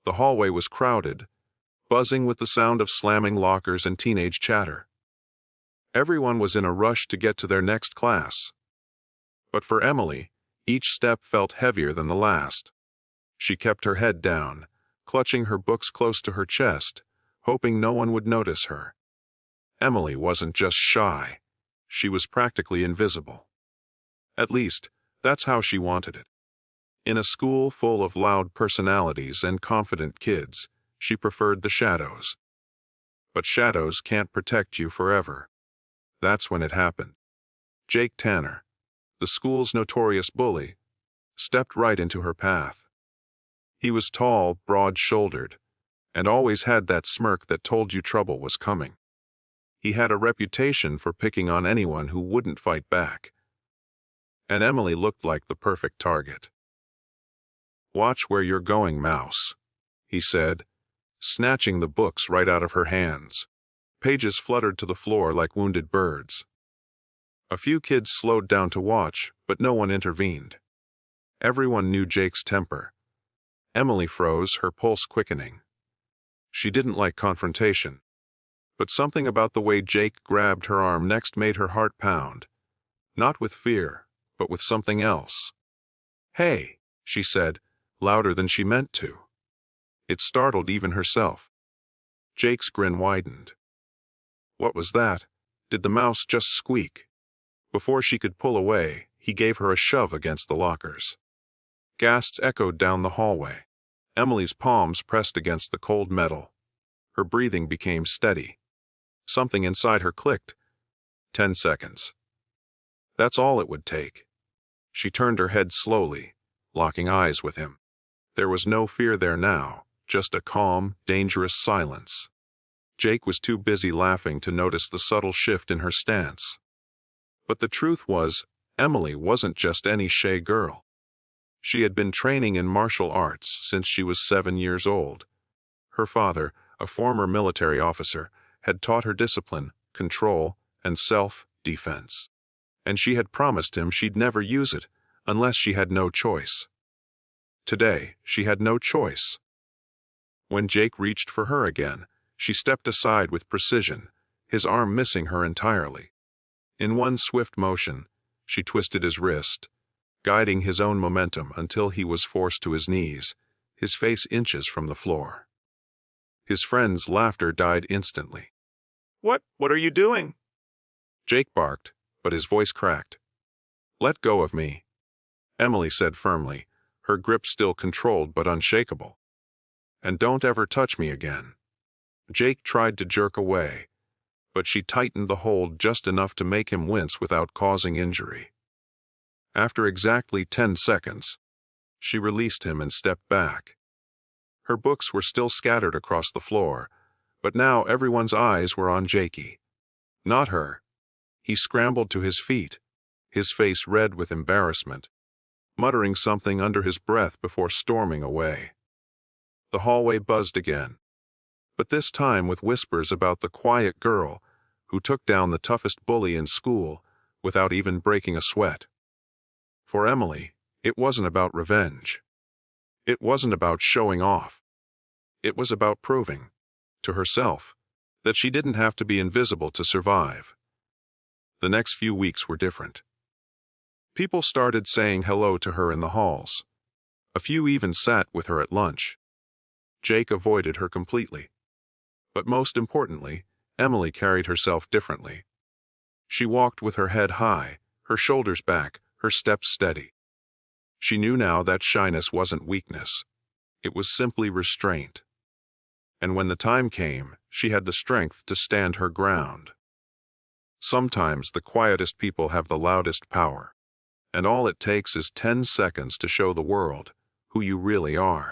The hallway was crowded, buzzing with the sound of slamming lockers and teenage chatter. Everyone was in a rush to get to their next class. But for Emily, each step felt heavier than the last. She kept her head down, clutching her books close to her chest, hoping no one would notice her. Emily wasn't just shy. She was practically invisible. At least, that's how she wanted it. In a school full of loud personalities and confident kids, she preferred the shadows. But shadows can't protect you forever. That's when it happened. Jake Tanner, the school's notorious bully, stepped right into her path. He was tall, broad-shouldered, and always had that smirk that told you trouble was coming. He had a reputation for picking on anyone who wouldn't fight back. And Emily looked like the perfect target. "Watch where you're going, Mouse," he said, snatching the books right out of her hands. Pages fluttered to the floor like wounded birds. A few kids slowed down to watch, but no one intervened. Everyone knew Jake's temper. Emily froze, her pulse quickening. She didn't like confrontation. But something about the way Jake grabbed her arm next made her heart pound. Not with fear, but with something else. "Hey," she said, louder than she meant to. It startled even herself. Jake's grin widened. What was that? Did the mouse just squeak? Before she could pull away, he gave her a shove against the lockers. Gasps echoed down the hallway. Emily's palms pressed against the cold metal. Her breathing became steady. Something inside her clicked. 10 seconds. That's all it would take. She turned her head slowly, locking eyes with him. There was no fear there now, just a calm, dangerous silence. Jake was too busy laughing to notice the subtle shift in her stance. But the truth was, Emily wasn't just any shy girl. She had been training in martial arts since she was 7 years old. Her father, a former military officer, had taught her discipline, control, and self-defense. And she had promised him she'd never use it unless she had no choice. Today, she had no choice. When Jake reached for her again, she stepped aside with precision, his arm missing her entirely. In one swift motion, she twisted his wrist, guiding his own momentum until he was forced to his knees, his face inches from the floor. His friend's laughter died instantly. What are you doing?" Jake barked, but his voice cracked. "Let go of me," Emily said firmly, her grip still controlled but unshakable. "And don't ever touch me again." Jake tried to jerk away, but she tightened the hold just enough to make him wince without causing injury. After exactly 10 seconds, she released him and stepped back. Her books were still scattered across the floor, but now everyone's eyes were on Jakey. Not her. He scrambled to his feet, his face red with embarrassment, muttering something under his breath before storming away. The hallway buzzed again, but this time with whispers about the quiet girl who took down the toughest bully in school without even breaking a sweat. For Emily, it wasn't about revenge. It wasn't about showing off. It was about proving, to herself, that she didn't have to be invisible to survive. The next few weeks were different. People started saying hello to her in the halls. A few even sat with her at lunch. Jake avoided her completely. But most importantly, Emily carried herself differently. She walked with her head high, her shoulders back, her steps steady. She knew now that shyness wasn't weakness. It was simply restraint. And when the time came, she had the strength to stand her ground. Sometimes the quietest people have the loudest power, and all it takes is 10 seconds to show the world who you really are.